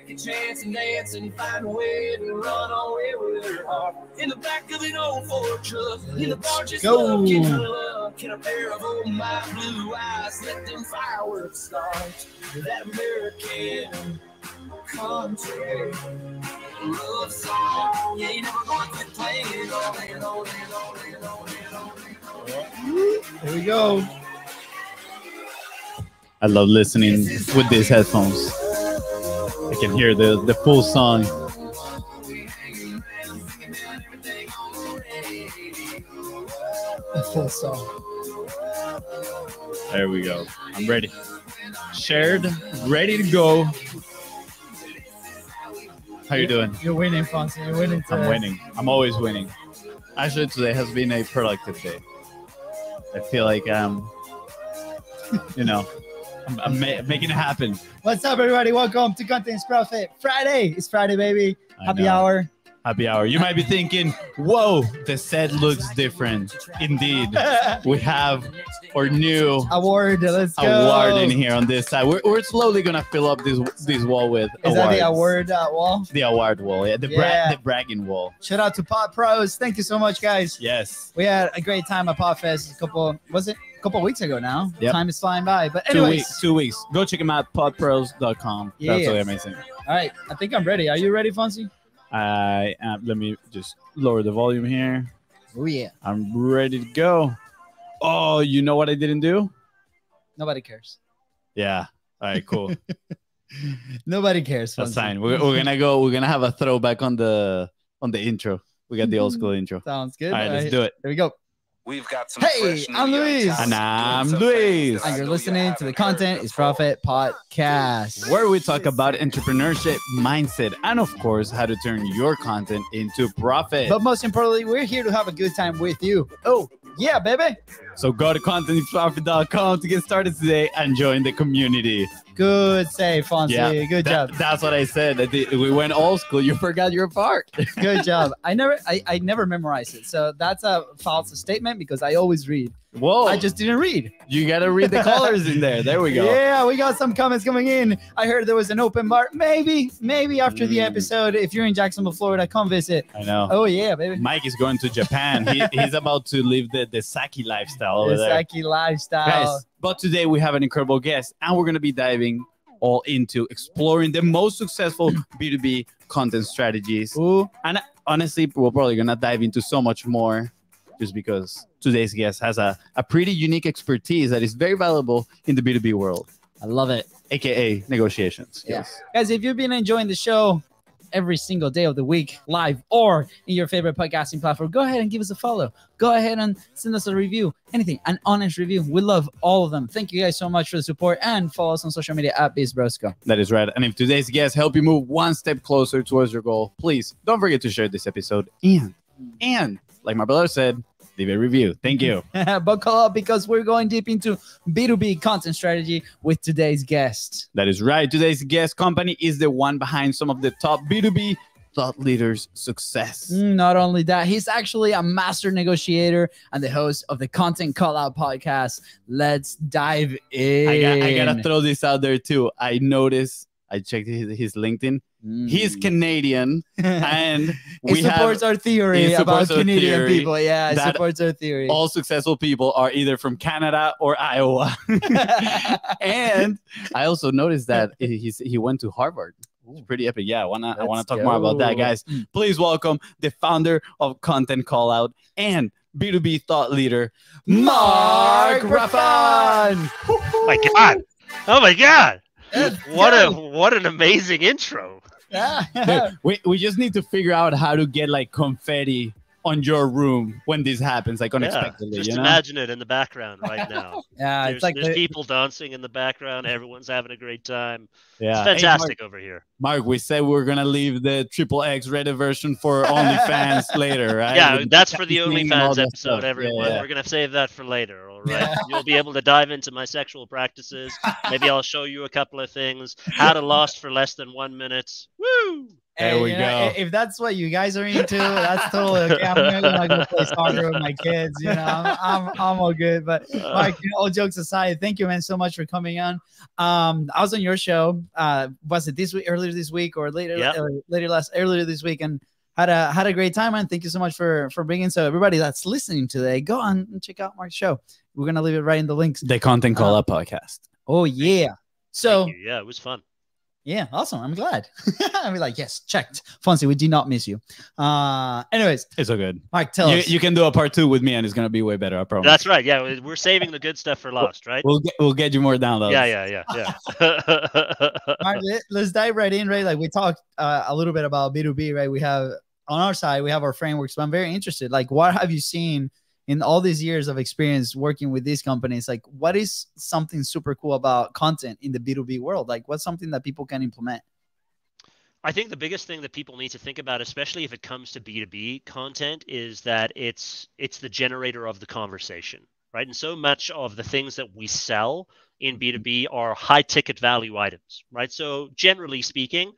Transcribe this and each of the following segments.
take a chance and dance and find a way to run away with her heart. In the back of an old Ford truck, in the bar just love, getting her love. Get a pair of old my blue eyes, let them fireworks start. That American country love song. Yeah, you never going to play it all and on and on and on and on and on. Here we go. I love listening with these headphones. I can hear the full song. The full song. There we go. I'm ready. Shared, ready to go. How you doing? You're winning, Fonzie. You're winning today. I'm winning. I'm always winning. Actually, today has been a productive day. I feel like you know, I'm making it happen. What's up, everybody? Welcome to Content is Profit Friday. It's Friday, baby. Happy hour. Happy hour. You might be thinking, whoa, the set looks different. Indeed. We have our new award. Let's go. Award in here on this side. We're slowly going to fill up this wall with awards. Is that the award wall? The award wall, yeah. The bragging wall. Shout out to Pod Pros. Thank you so much, guys. Yes. We had a great time at Podfest a couple weeks ago now. Yep. Time is flying by. But anyways. 2 weeks. Go check them out, podpros.com. Yeah. That's really amazing. All right. I think I'm ready. Are you ready, Fonzie? I am. Let me just lower the volume here. Oh, yeah. I'm ready to go. Oh, you know what I didn't do? Nobody cares. Yeah. All right, cool. Nobody cares. That's fine. We're gonna go. We're gonna have a throwback on the intro. We got the old school intro. Sounds good. All right, let's do it. Here we go. We've got some hey, I'm Luis. And I'm Luis. And you're listening to the Content is Profit podcast, where we talk about entrepreneurship, mindset, and of course, how to turn your content into profit. But most importantly, we're here to have a good time with you. Oh, yeah, baby. So go to contentisprofit.com to get started today and join the community. Good save, Fonzie. Yeah, good job. That's what I said. We went old school. You forgot your part. Good job. I never memorized it. So that's a false statement because I always read. Whoa. I just didn't read. You got to read the colors in there. There we go. Yeah, we got some comments coming in. I heard there was an open bar. Maybe after the episode, if you're in Jacksonville, Florida, come visit. I know. Oh, yeah, baby. Mike is going to Japan. He's about to live the sake lifestyle over there. The sake lifestyle. Guys, but today we have an incredible guest, and we're going to be diving all into exploring the most successful B2B content strategies. Ooh. And honestly, we're probably going to dive into so much more just because today's guest has a pretty unique expertise that is very valuable in the B2B world. I love it. AKA negotiations. Yeah. Yes. Guys, if you've been enjoying the show every single day of the week, live or in your favorite podcasting platform, go ahead and give us a follow. Go ahead and send us a review. Anything, an honest review. We love all of them. Thank you guys so much for the support, and follow us on social media at BIZBROS. That is right. And if today's guest help you move one step closer towards your goal, please don't forget to share this episode. And like my brother said, leave a review. Thank you. Buckle up because we're going deep into B2B content strategy with today's guest. That is right. Today's guest company is the one behind some of the top B2B thought leaders' success. Not only that, he's actually a master negotiator and the host of the Content Call Out podcast. Let's dive in. I gotta throw this out there too. I noticed, I checked his LinkedIn. He's Canadian, and it supports our theory about Canadian people. Yeah, it supports our theory. All successful people are either from Canada or Iowa. And I also noticed that he went to Harvard. It's pretty epic. Yeah, I wanna talk more about that, guys. Please welcome the founder of Content Call Out and B2B thought leader, Mark Raffan. Oh my God! Oh my God! What an amazing intro. Yeah. we just need to figure out how to get like confetti on your room when this happens, like unexpectedly. Just you know? imagine it in the background right now. Yeah, there's people dancing in the background. Everyone's having a great time. Yeah, it's fantastic over here. Mark, we said we're gonna leave the XXX rated version for OnlyFans later, right? Yeah, that's for the OnlyFans episode, everyone. Yeah. We're gonna save that for later. All right, you'll be able to dive into my sexual practices. Maybe I'll show you a couple of things. How to lust for less than 1 minute. Woo! There we go. If that's what you guys are into, that's totally okay. I'm gonna go play soccer with my kids. I'm all good. But Mark, all jokes aside, thank you, man, so much for coming on. I was on your show. Was it this week, earlier this week, or earlier this week, and had a great time, man. Thank you so much for bringing. So everybody that's listening today, go on and check out Mark's show. We're gonna leave it right in the links. The Content Call Up podcast. Oh yeah. So yeah, it was fun. Yeah, awesome. I'm glad. I'll be like, yes, checked. Fonzie, we did not miss you. Anyways, it's all good. Mike, tell us. You can do a part 2 with me, and it's gonna be way better. I promise. That's right. Yeah, we're saving the good stuff for last, right? We'll get you more downloads. Yeah. All right, let's dive right in, right? Like we talked a little bit about B2B, right? We have on our side, we have our frameworks, but I'm very interested. Like, what have you seen in all these years of experience working with these companies? Like, what is something super cool about content in the B2B world? Like, what's something that people can implement? I think the biggest thing that people need to think about, especially if it comes to B2B content, is that it's the generator of the conversation, right? And so much of the things that we sell in B2B are high ticket value items, right? So generally speaking,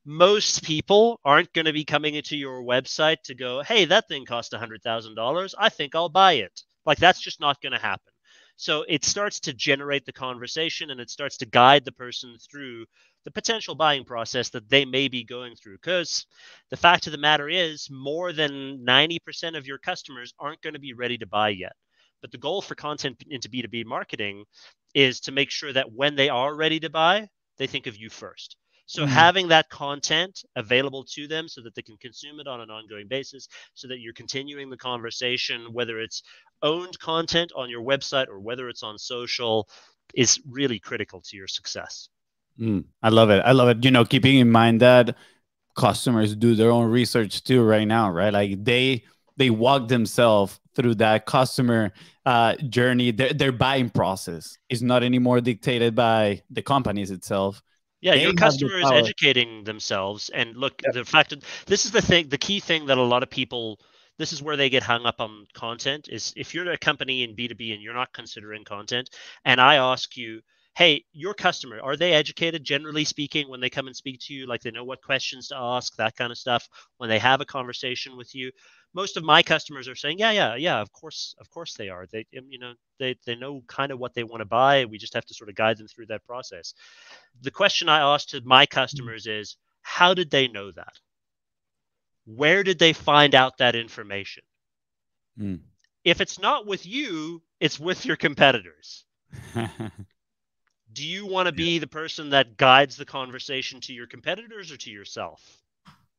most people aren't going to be coming into your website to go, hey, that thing cost $100,000. I think I'll buy it. Like, that's just not going to happen. So it starts to generate the conversation, and it starts to guide the person through the potential buying process that they may be going through. Because the fact of the matter is, more than 90% of your customers aren't going to be ready to buy yet. But the goal for content into B2B marketing is to make sure that when they are ready to buy, they think of you first. So having that content available to them so that they can consume it on an ongoing basis, so that you're continuing the conversation, whether it's owned content on your website or whether it's on social, is really critical to your success. I love it. Keeping in mind that customers do their own research too right now, right? Like they walk themselves through that customer journey. Their buying process is not anymore dictated by the companies itself. Yeah, your customer is educating themselves. And look, the fact that this is the key thing that a lot of people, this is where they get hung up on content, is if you're a company in B2B and you're not considering content, and I ask you, hey, your customer, are they educated, generally speaking, when they come and speak to you? Like, they know what questions to ask, that kind of stuff, when they have a conversation with you? Most of my customers are saying, yeah, of course they are. They know kind of what they want to buy. We just have to sort of guide them through that process. The question I ask to my customers is, how did they know that? Where did they find out that information? If it's not with you, it's with your competitors. Do you want to be the person that guides the conversation to your competitors or to yourself?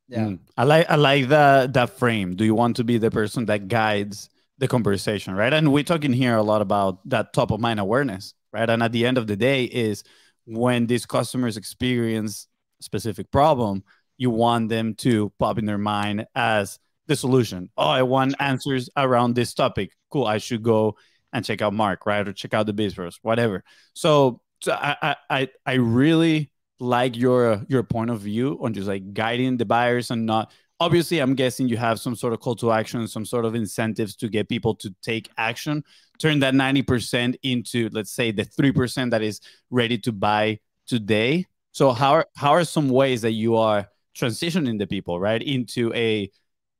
Yeah, I like that frame. Do you want to be the person that guides the conversation, right? And we're talking here a lot about that top of mind awareness, right? And at the end of the day is when these customers experience a specific problem, you want them to pop in their mind as the solution. Oh, I want answers around this topic. Cool. I should go and check out Mark, right? Or check out the BIZBROS, whatever. So I really like your point of view on just like guiding the buyers and not, obviously I'm guessing you have some sort of call to action, some sort of incentives to get people to take action, turn that 90% into, let's say, the 3% that is ready to buy today. So how are some ways that you are transitioning the people, right, into a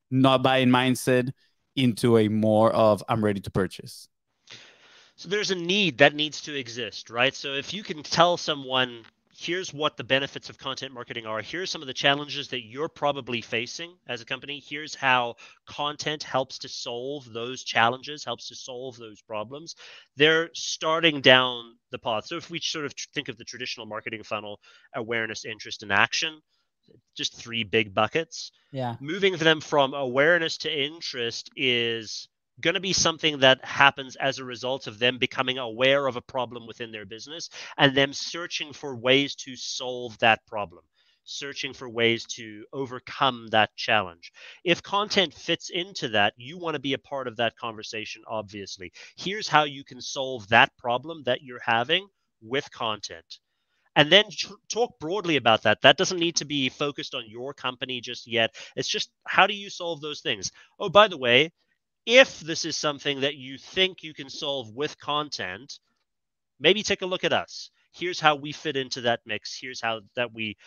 not buying mindset, into a more of I'm ready to purchase? So there's a need that needs to exist, right? So if you can tell someone, here's what the benefits of content marketing are, here's some of the challenges that you're probably facing as a company, here's how content helps to solve those challenges, helps to solve those problems, they're starting down the path. So if we sort of think of the traditional marketing funnel, awareness, interest, and action, just 3 big buckets. Yeah. Moving them from awareness to interest is going to be something that happens as a result of them becoming aware of a problem within their business and them searching for ways to solve that problem, searching for ways to overcome that challenge. If content fits into that, you want to be a part of that conversation, obviously. Here's how you can solve that problem that you're having with content. And then talk broadly about that. That doesn't need to be focused on your company just yet. It's just, how do you solve those things? Oh, by the way, if this is something that you think you can solve with content, maybe take a look at us. Here's how we fit into that mix. Here's how that we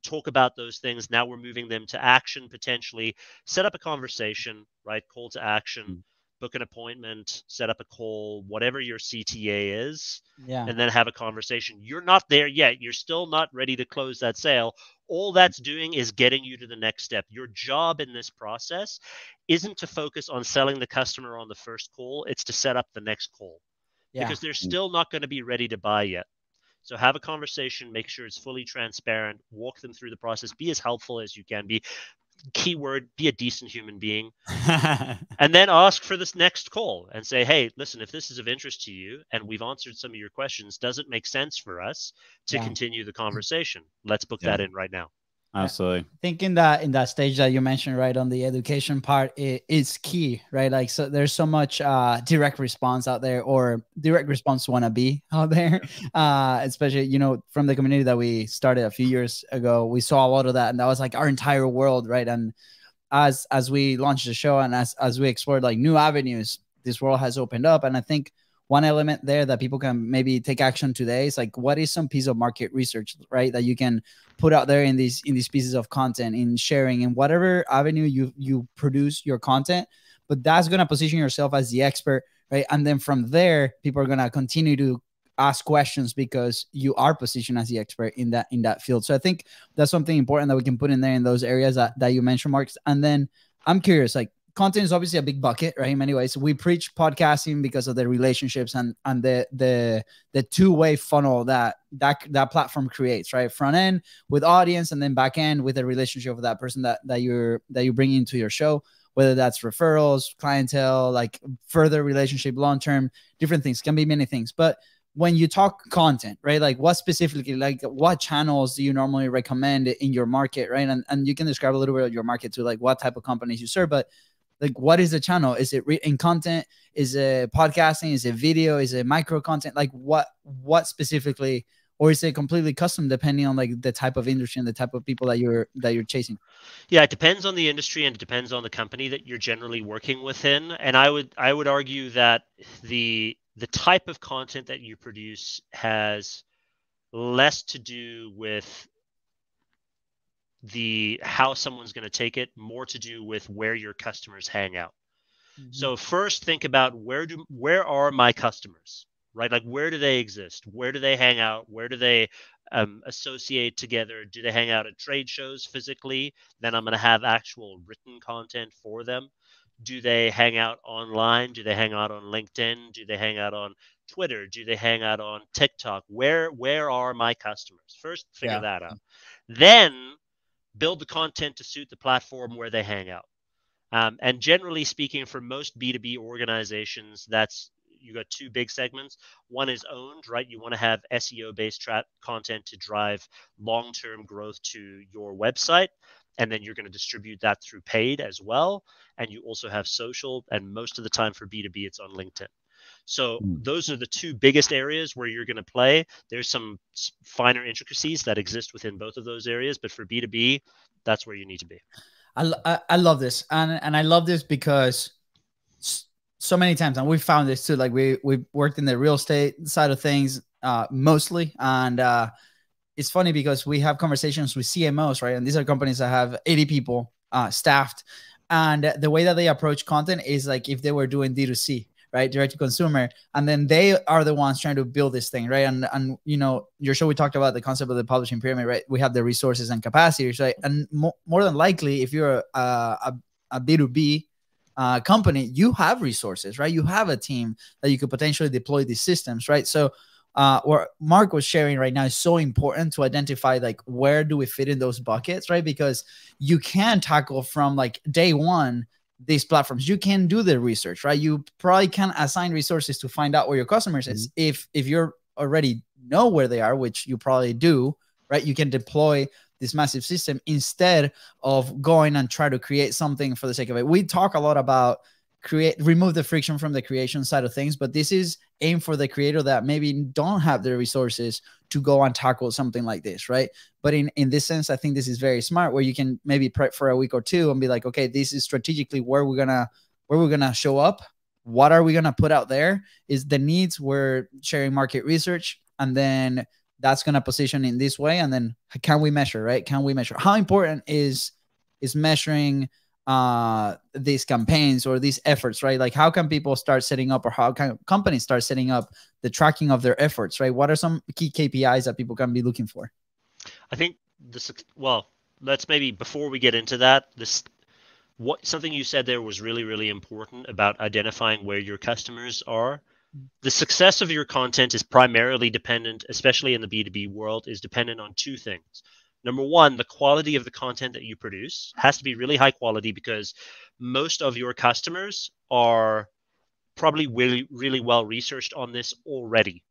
talk about those things. Now we're moving them to action potentially. Set up a conversation, right? Call to action, book an appointment, set up a call, whatever your CTA is, and then have a conversation. You're not there yet. You're still not ready to close that sale. All that's doing is getting you to the next step. Your job in this process isn't to focus on selling the customer on the first call. It's to set up the next call because they're still not going to be ready to buy yet. So have a conversation, make sure it's fully transparent, walk them through the process, be as helpful as you can be. Keyword, be a decent human being. And then ask for this next call and say, hey, listen, if this is of interest to you and we've answered some of your questions, does it make sense for us to continue the conversation? Let's book that in right now. Absolutely. I think in that stage that you mentioned, right, on the education part, it's key, right? Like, so there's so much direct response out there, or direct response wannabe out there, especially, you know, from the community that we started a few years ago. We saw a lot of that, and that was like our entire world, right? And as we launched the show and as we explored like new avenues, this world has opened up. And I think one element there that people can maybe take action today is like, what is some piece of market research, right, that you can put out there in these pieces of content, in sharing, in whatever avenue you produce your content, but that's going to position yourself as the expert, right? And then from there, people are going to continue to ask questions because you are positioned as the expert in that field. So I think that's something important that we can put in there in those areas that you mentioned, Mark. And then I'm curious, like, content is obviously a big bucket, right? In many ways, we preach podcasting because of the relationships and the two-way funnel that platform creates, right? Front end with audience, and then back end with a relationship with that person that you bring into your show, whether that's referrals, clientele, like further relationship, long-term, different things, can be many things. But when you talk content, right? Like, what specifically, like what channels do you normally recommend in your market, right? And you can describe a little bit of your market too, like what type of companies you serve, but like, what is the channel? Is it written content? Is it podcasting? Is it video? Is it micro content? Like what specifically, or is it completely custom depending on like the type of industry and the type of people that you're chasing? Yeah, it depends on the industry and it depends on the company that you're generally working within. And I would argue that the type of content that you produce has less to do with how someone's going to take it, more to do with where your customers hang out. So first think about where are my customers, right? Like, where do they exist? Where do they hang out? Where do they associate together? Do they hang out at trade shows physically? Then I'm going to have actual written content for them. Do they hang out online? Do they hang out on LinkedIn? Do they hang out on Twitter? Do they hang out on TikTok? Where are my customers? First, figure that out. Then build the content to suit the platform where they hang out. And generally speaking, for most B2B organizations, you got two big segments. One is owned, right? You want to have SEO-based content to drive long-term growth to your website. And then you're going to distribute that through paid as well. And you also have social. And most of the time for B2B, it's on LinkedIn. So those are the two biggest areas where you're going to play. There's some finer intricacies that exist within both of those areas, but for B2B, that's where you need to be. I love this. And I love this because so many times, and we found this too, like we worked in the real estate side of things mostly. And it's funny because we have conversations with CMOs, right? And these are companies that have 80 people staffed. And the way that they approach content is like if they were doing D2C, right? Direct to consumer. And then they are the ones trying to build this thing, right? And you know, your show, we talked about the concept of the publishing pyramid, right? We have the resources and capacities, right? And more than likely, if you're a B2B company, you have resources, right? You have a team that you could potentially deploy these systems, right? So what Mark was sharing right now is so important to identify, like, where do we fit in those buckets, right? Because you can tackle from like day one these platforms. You can do the research, right? You probably can assign resources to find out where your customers is. If you're already know where they are, which you probably do, right? You can deploy this massive system instead of going and try to create something for the sake of it. We talk a lot about remove the friction from the creation side of things, but this is aimed for the creator that maybe don't have the resources to go and tackle something like this, right? But in this sense, I think this is very smart, where you can maybe prep for a week or two and be like, okay, this is strategically where we're gonna show up. What are we gonna put out there? Is the needs, we're sharing market research, and then that's going to position in this way. And then can we measure, right? Can we measure? How important is measuring these campaigns or these efforts, right? Like how can people start setting up, or how can companies start setting up the tracking of their efforts, right? What are some key KPIs that people can be looking for? I think well, let's maybe, before we get into that, something you said there was really, really important about identifying where your customers are. The success of your content is primarily dependent, especially in the B2B world, is dependent on two things. Number one, the quality of the content that you produce has to be really high quality, because most of your customers are probably really, really well researched on this already,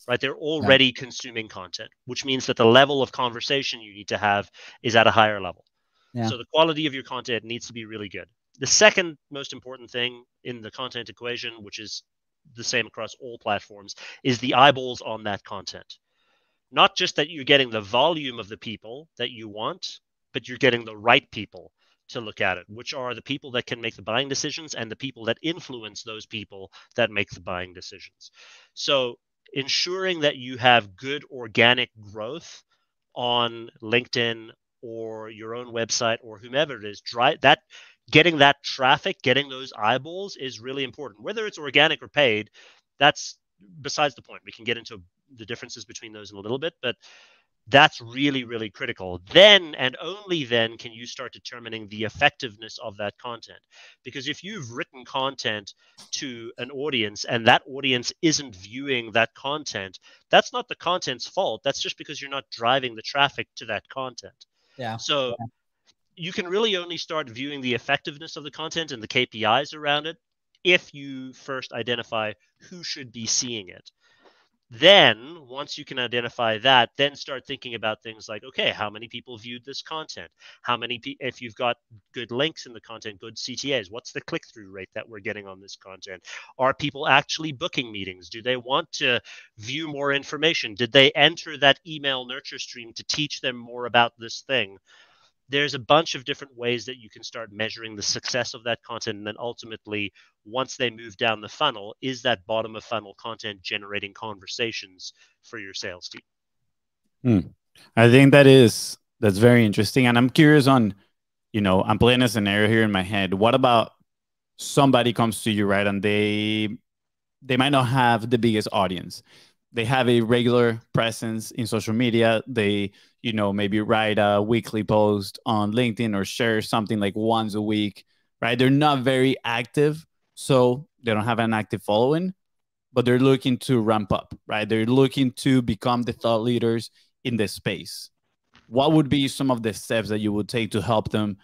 right? They're already consuming content, which means that the level of conversation you need to have is at a higher level. Yeah. So the quality of your content needs to be really good. The second most important thing in the content equation, which is the same across all platforms, is the eyeballs on that content. Not just that you're getting the volume of the people that you want, but you're getting the right people to look at it, which are the people that can make the buying decisions and the people that influence those people that make the buying decisions. So ensuring that you have good organic growth on LinkedIn or your own website or whomever it is, getting that traffic, getting those eyeballs is really important. Whether it's organic or paid, that's besides the point. We can get into the differences between those in a little bit, but that's really, really critical. Then and only then can you start determining the effectiveness of that content. Because if you've written content to an audience and that audience isn't viewing that content, that's not the content's fault. That's just because you're not driving the traffic to that content. Yeah. So you can really only start viewing the effectiveness of the content and the KPIs around it if you first identify who should be seeing it. Then, once you can identify that, then start thinking about things like, okay, how many people viewed this content? How many if you've got good links in the content, good CTAs, what's the click-through rate that we're getting on this content? Are people actually booking meetings? Do they want to view more information? Did they enter that email nurture stream to teach them more about this thing? There's a bunch of different ways that you can start measuring the success of that content. And then ultimately, once they move down the funnel, is that bottom of funnel content generating conversations for your sales team? I think that's very interesting. And I'm curious on, I'm playing a scenario here in my head. What about somebody comes to you, right? And they might not have the biggest audience. They have a regular presence in social media. They, maybe write a weekly post on LinkedIn or share something like once a week, right? They're not very active, so they don't have an active following, but they're looking to ramp up, right? They're looking to become the thought leaders in this space. What would be some of the steps that you would take to help them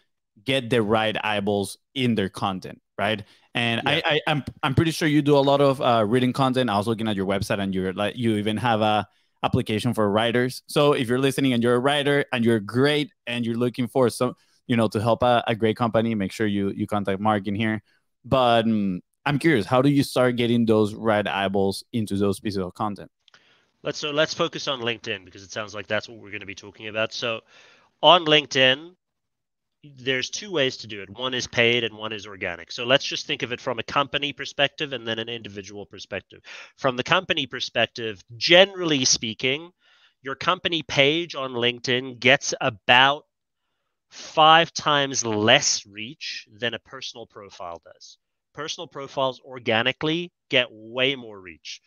get the right eyeballs in their content, right? And yeah. I'm pretty sure you do a lot of written content. I was looking at your website, and you even have a application for writers. So if you're listening and you're a writer and you're great and you're looking for some, to help a great company, make sure you contact Mark in here. But I'm curious, how do you start getting those right eyeballs into those pieces of content? Let's focus on LinkedIn, because it sounds like that's what we're going to be talking about. So on LinkedIn, there's two ways to do it. One is paid and one is organic. So let's just think of it from a company perspective and then an individual perspective. From the company perspective, generally speaking, your company page on LinkedIn gets about 5 times less reach than a personal profile does. Personal profiles organically get way more reach.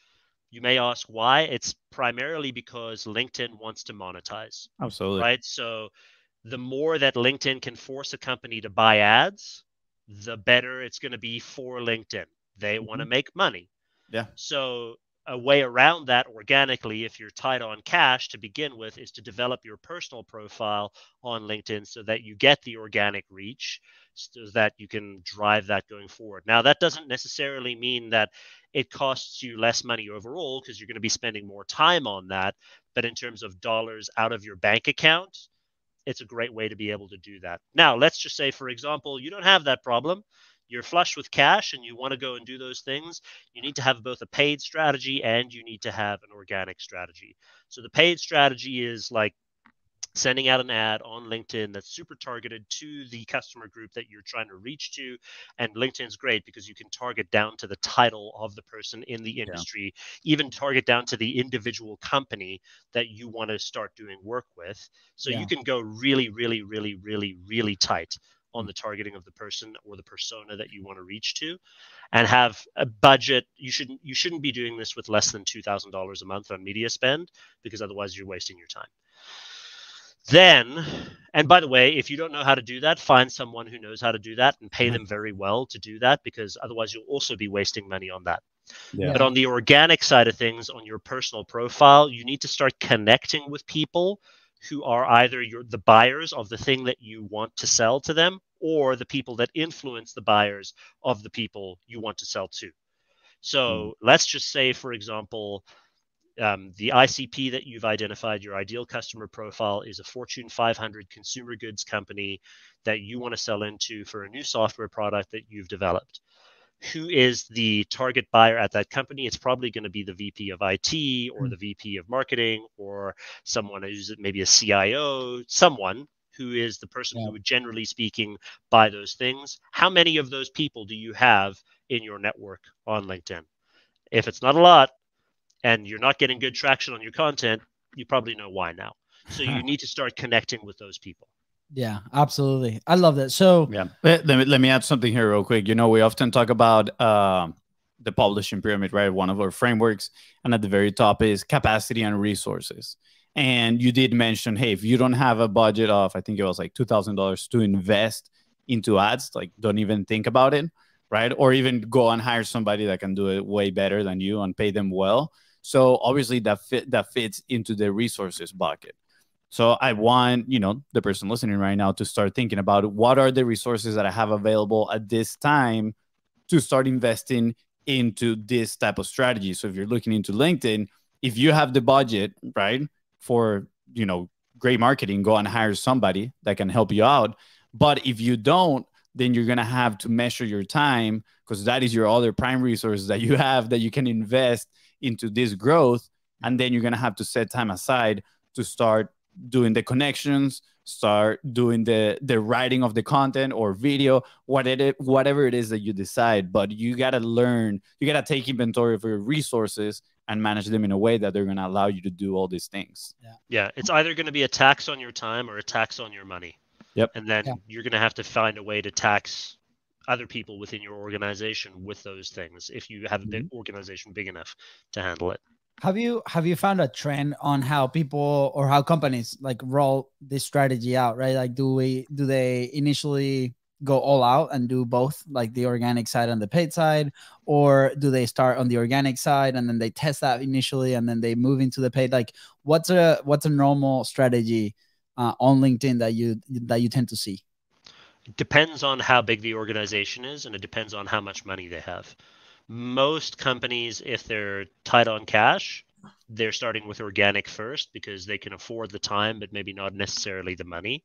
You may ask why. It's primarily because LinkedIn wants to monetize. Absolutely. Right? So the more that LinkedIn can force a company to buy ads, the better it's going to be for LinkedIn. They want to make money. Yeah. So a way around that organically, if you're tight on cash to begin with, is to develop your personal profile on LinkedIn so that you get the organic reach, so that you can drive that going forward. Now, that doesn't necessarily mean that it costs you less money overall, because you're going to be spending more time on that. But in terms of dollars out of your bank account, it's a great way to be able to do that. Now, let's just say, for example, you don't have that problem. You're flush with cash and you want to go and do those things. You need to have both a paid strategy and you need to have an organic strategy. So the paid strategy is like sending out an ad on LinkedIn that's super targeted to the customer group that you're trying to reach to. And LinkedIn's great because you can target down to the title of the person in the industry, even target down to the individual company that you want to start doing work with. So you can go really, really, really, really, really tight on the targeting of the person or the persona that you want to reach to, and have a budget. You shouldn't be doing this with less than $2,000 a month on media spend, because otherwise you're wasting your time. Then, and by the way, if you don't know how to do that, find someone who knows how to do that and pay them very well to do that, because otherwise you'll also be wasting money on that. But on the organic side of things, on your personal profile, you need to start connecting with people who are either the buyers of the thing that you want to sell to them, or the people that influence the buyers of the people you want to sell to. So let's just say, for example, the ICP that you've identified, your ideal customer profile, is a Fortune 500 consumer goods company that you want to sell into for a new software product that you've developed. Who is the target buyer at that company? It's probably going to be the VP of IT or the VP of marketing, or someone who's maybe a CIO, someone who is the person who would, generally speaking, buy those things. How many of those people do you have in your network on LinkedIn? If it's not a lot, and you're not getting good traction on your content, you probably know why now. So you need to start connecting with those people. Yeah, absolutely. I love that. So let me add something here real quick. We often talk about the publishing pyramid, right? One of our frameworks. And at the very top is capacity and resources. And you did mention, hey, if you don't have a budget of, I think it was like $2,000 to invest into ads, like don't even think about it, right? Or even go and hire somebody that can do it way better than you and pay them well. So obviously that fits into the resources bucket. So I want, the person listening right now to start thinking about what are the resources that I have available at this time to start investing into this type of strategy. So if you're looking into LinkedIn, if you have the budget, right, for, great marketing, go and hire somebody that can help you out. But if you don't, then you're going to have to measure your time, because that is your other prime resource that you have that you can invest into this growth. And then you're going to have to set time aside to start doing the connections, start doing the writing of the content or video, whatever it is that you decide. But you got to learn, you got to take inventory of your resources and manage them in a way that they're going to allow you to do all these things. Yeah. It's either going to be a tax on your time or a tax on your money. Yep. And then you're going to have to find a way to tax other people within your organization with those things, if you have a big organization big enough to handle it. Have you found a trend on how people or how companies like roll this strategy out, right? Like, do they initially go all out and do both, like the organic side and the paid side, or do they start on the organic side and then they test that initially and then they move into the paid? Like, what's a normal strategy on LinkedIn that you tend to see? It depends on how big the organization is, and it depends on how much money they have. Most companies, if they're tight on cash, they're starting with organic first because they can afford the time, but maybe not necessarily the money.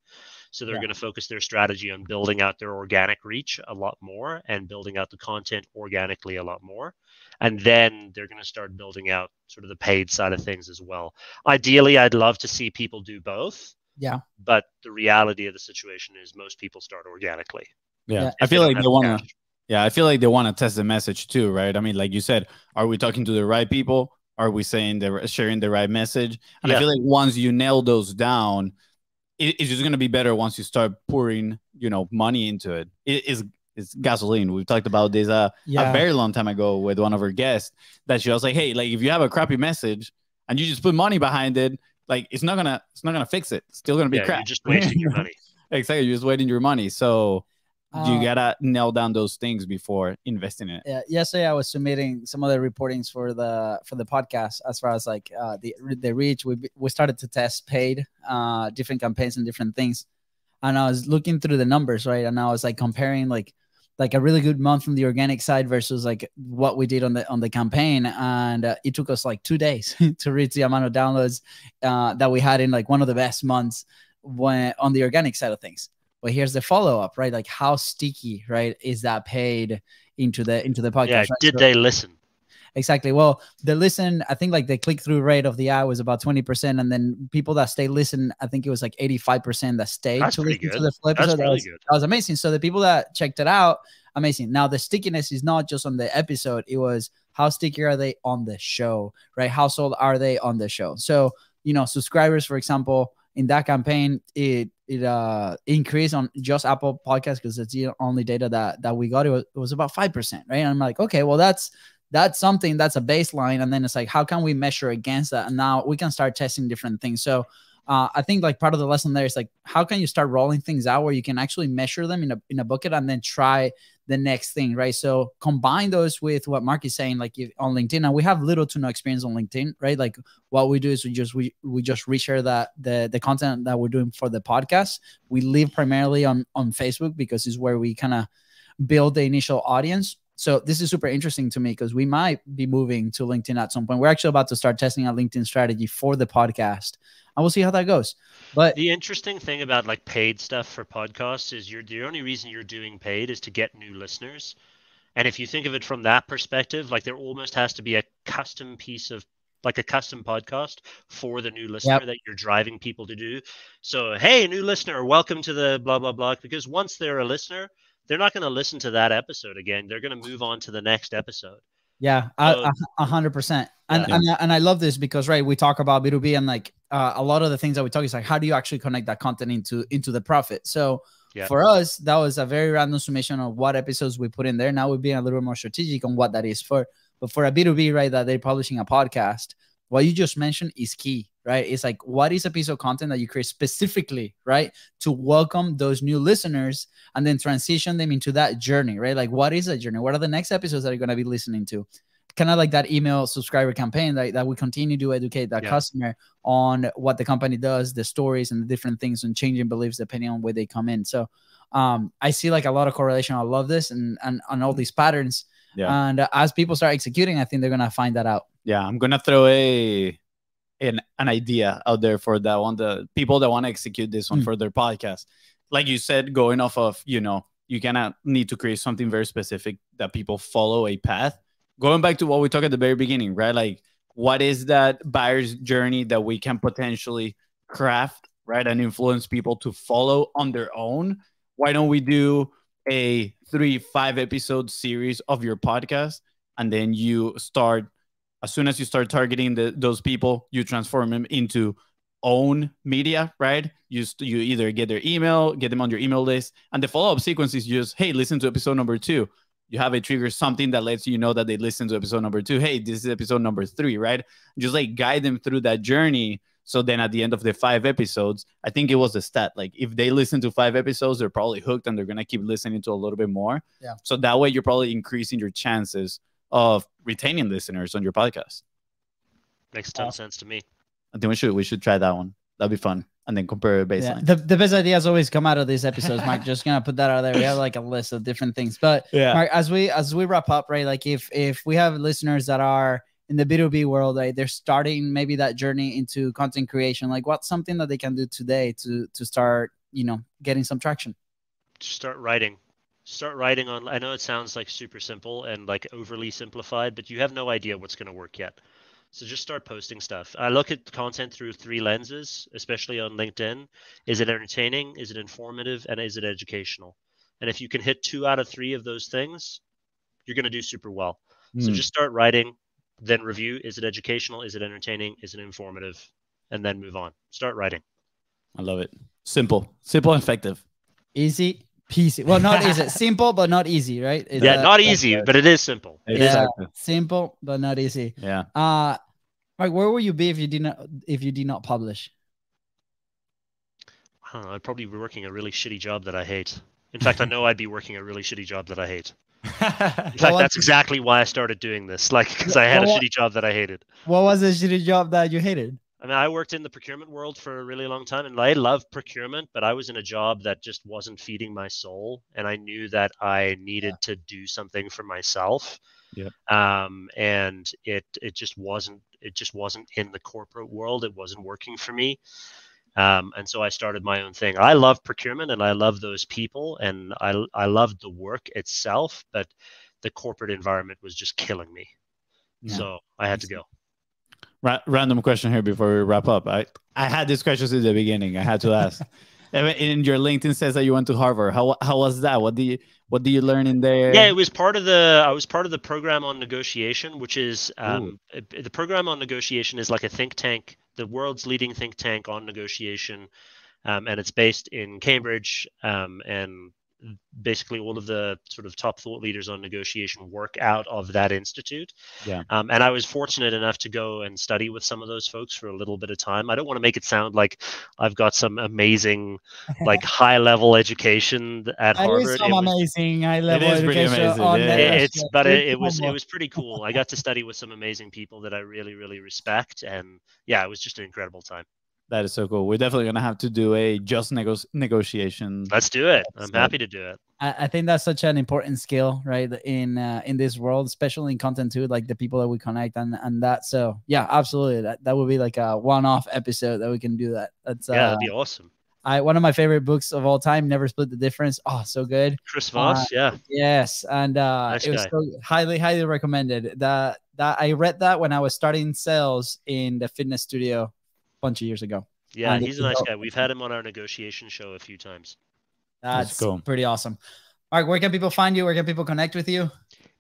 So they're going to focus their strategy on building out their organic reach a lot more and building out the content organically a lot more. And then they're going to start building out sort of the paid side of things as well. Ideally, I'd love to see people do both. Yeah. But the reality of the situation is most people start organically. Yeah. I feel like they want to. Yeah, I feel like they want to test the message too, right? I mean, like you said, are we talking to the right people? Are we saying sharing the right message? And I feel like once you nail those down, it's just going to be better once you start pouring, money into it. It's gasoline. We've talked about this a very long time ago with one of our guests, that she was like, hey, like if you have a crappy message and you just put money behind it, like it's not gonna fix it. It's still gonna be crap. You're just wasting your money. Exactly, you're just wasting your money. So you gotta nail down those things before investing in it. Yeah. Yesterday I was submitting some of the reportings for the podcast as far as like the reach. We started to test paid different campaigns and different things, and I was looking through the numbers, right? And I was like comparing like a really good month from the organic side versus like what we did on the campaign, and it took us like 2 days to reach the amount of downloads that we had in like one of the best months when on the organic side of things. But here's the follow-up, right? Like how sticky, right, is that paid into the podcast? Yeah, right? Did they listen? Exactly. Well, I think like the click-through rate of the ad was about 20%. And then people that stay listen, I think it was like 85% that stayed That's to pretty listen to good. the full episode. That's really good. That was amazing. So the people that checked it out, amazing. Now the stickiness is not just on the episode. It was how sticky are they on the show, right? How sold are they on the show? So, you know, subscribers, for example, in that campaign, it increased on just Apple Podcasts because it's the only data that we got. It was about 5%, right? And I'm like, okay, well, that's something, that's a baseline. And then it's like, how can we measure against that? And now we can start testing different things. So I think like part of the lesson there is like, how can you start rolling things out where you can actually measure them in a bucket and then try the next thing, right? So combine those with what Mark is saying, like on LinkedIn, and we have little to no experience on LinkedIn, right? Like what we do is we just reshare that the content that we're doing for the podcast. We live primarily on Facebook because it's where we kind of build the initial audience. So this is super interesting to me because we might be moving to LinkedIn at some point. We're actually about to start testing our LinkedIn strategy for the podcast, and we'll see how that goes. But the interesting thing about like paid stuff for podcasts is the only reason you're doing paid is to get new listeners. And if you think of it from that perspective, like there almost has to be a custom piece of like a custom podcast for the new listener that you're driving people to do. So, hey, new listener, welcome to the blah, blah, blah. Because once they're a listener, they're not going to listen to that episode again. They're going to move on to the next episode. Yeah, 100%. And I love this because, right, we talk about B2B and like a lot of the things that we talk is like, how do you actually connect that content into the profit? So for us, that was a very random summation of what episodes we put in there. Now we're being a little bit more strategic on what that is for. But for a B2B, right, that they're publishing a podcast, what you just mentioned is key, right? It's like, what is a piece of content that you create specifically, right, to welcome those new listeners and then transition them into that journey, right? Like, what is that journey? What are the next episodes that you're going to be listening to? Kind of like that email subscriber campaign that we continue to educate that customer on what the company does, the stories and the different things and changing beliefs depending on where they come in. So I see like a lot of correlation. I love this and all these patterns. Yeah. And as people start executing, I think they're going to find that out. Yeah. I'm going to throw an idea out there for that one. The people that want to execute this one for their podcast. Like you said, going off of, you know, you cannot need to create something very specific that people follow a path. Going back to what we talked at the very beginning, right? Like, what is that buyer's journey that we can potentially craft, right? And influence people to follow on their own? Why don't we do a 3-5 episode series of your podcast? And then you start, as soon as you start targeting those people, you transform them into own media, right? You either get their email, get them on your email list. And the follow-up sequence is just, hey, listen to episode number 2. You have a trigger, something that lets you know that they listened to episode number 2. Hey, this is episode number 3, right? Just like guide them through that journey. So then at the end of the 5 episodes, I think it was a stat. Like if they listen to 5 episodes, they're probably hooked and they're going to keep listening to a little bit more. Yeah. So that way you're probably increasing your chances of retaining listeners on your podcast. Makes a ton of sense to me. I think we should try that one. That'd be fun. And then compare a baseline. Yeah. The best ideas always come out of these episodes, Mark. Just gonna put that out there. We have like a list of different things. But Mark, as we wrap up, right? Like if we have listeners that are in the B2B world, right, they're starting maybe that journey into content creation, like what's something that they can do today to start, you know, getting some traction? Start writing on, I know it sounds like super simple and like overly simplified, but you have no idea what's going to work yet. So just start posting stuff. I look at content through 3 lenses, especially on LinkedIn. Is it entertaining? Is it informative? And is it educational? And if you can hit 2 out of 3 of those things, you're going to do super well. So just start writing, then review. Is it educational? Is it entertaining? Is it informative? And then move on. Start writing. I love it. Simple and effective. Easy peasy. Well, not easy. Simple, but not easy, right? Not easy, but it is simple. Exactly. Simple, but not easy. Yeah. Like, where would you be if you did not publish? I don't know. I'd probably be working a really shitty job that I hate. In fact, I know I'd be working a really shitty job that I hate. In fact, that's exactly why I started doing this. Like, because I had a shitty job that I hated. What was the shitty job that you hated? I mean, I worked in the procurement world for a really long time, and I love procurement, but I was in a job that just wasn't feeding my soul, and I knew that I needed to do something for myself. Yeah. And it just wasn't in the corporate world. It wasn't working for me. And so I started my own thing. I love procurement and I love those people and I loved the work itself, but the corporate environment was just killing me. So I had to go. Random question here before we wrap up. I had these questions in the beginning. I had to ask. In your LinkedIn says that you went to Harvard. How was that? What do you learn in there? Yeah, I was part of the program on negotiation, which is the program on negotiation is like a think tank, the world's leading think tank on negotiation, and it's based in Cambridge, and basically all of the sort of top thought leaders on negotiation work out of that institute. Yeah. And I was fortunate enough to go and study with some of those folks for a little bit of time. I don't want to make it sound like I've got some amazing, like high level education at Harvard. Some amazing high level education. It was pretty cool. I got to study with some amazing people that I really, really respect. And yeah, it was just an incredible time. That is so cool. We're definitely going to have to do a just negotiation. Let's do it. I'm happy to do it. I think that's such an important skill, right? In this world, especially in content too, like the people that we connect and that. So yeah, absolutely. That would be like a one-off episode that we can do that. That'd be awesome. One of my favorite books of all time, Never Split the Difference. Oh, so good. Chris Voss, yeah. Yes. And nice it was so highly, highly recommended. That I read that when I was starting sales in the fitness studio bunch of years ago. Yeah, he's a nice guy. We've had him on our negotiation show a few times. That's cool. Pretty awesome. All right, where can people find you? Where can people connect with you?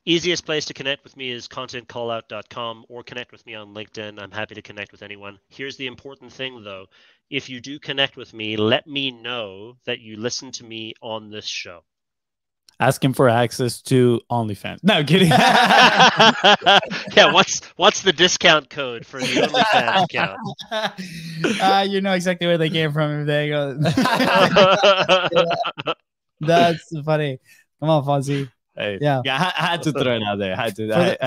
Easiest place to connect with me is contentcallout.com or connect with me on LinkedIn. I'm happy to connect with anyone. Here's the important thing, though. If you do connect with me, let me know that you listen to me on this show. Ask him for access to OnlyFans. No, I'm kidding. Yeah, what's the discount code for the OnlyFans account? You know exactly where they came from if they go. That's funny. Come on, Fonzie. Hey, yeah, I had to throw it out there.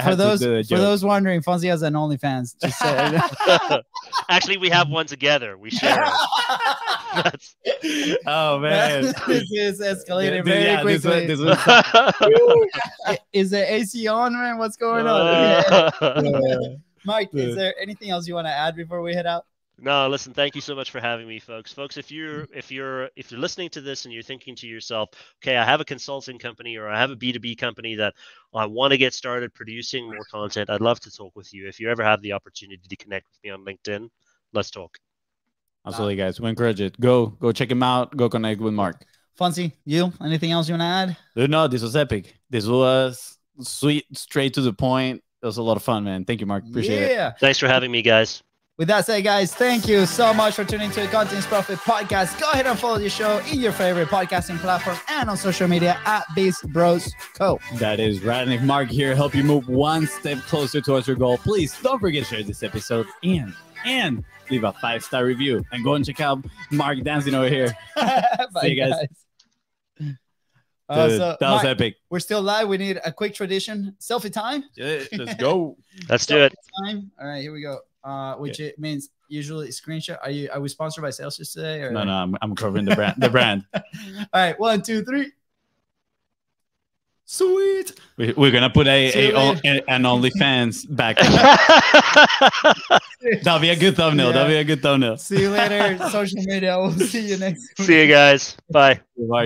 For those wondering, Fonzie has an OnlyFans. Just say Actually, we have one together. We share it. Oh man, this is escalating very quickly. Is the AC on, man? What's going on? Mike, is there anything else you want to add before we head out? No, listen, thank you so much for having me, folks. Folks, if you're listening to this and you're thinking to yourself, okay, I have a consulting company or I have a B2B company that I want to get started producing more content, I'd love to talk with you. If you ever have the opportunity to connect with me on LinkedIn, let's talk. Absolutely, guys. We encourage it. Go check him out. Go connect with Mark. Fonzie, you? Anything else you want to add? Dude, no, this was epic. This was sweet, straight to the point. It was a lot of fun, man. Thank you, Mark. Appreciate it. Thanks for having me, guys. With that said, guys, thank you so much for tuning to the Content Profit Podcast. Go ahead and follow the show in your favorite podcasting platform and on social media at BIZBROS Co. That is Radnik Mark here, help you move one step closer towards your goal. Please don't forget to share this episode and leave a 5-star review. And go and check out Mark dancing over here. Bye, see you guys. Dude, that was epic. We're still live. We need a quick tradition. Selfie time. Yeah, let's go. Let's do it. Time. All right, here we go. Which it means usually screenshot. Are we sponsored by Celsius today? Or? No, I'm covering the brand. All right, 1, 2, 3. Sweet. We're gonna put an OnlyFans back. That'll be a good thumbnail. Yeah. That'll be a good thumbnail. See you later. Social media. We'll see you next week. See you guys. Bye. Bye.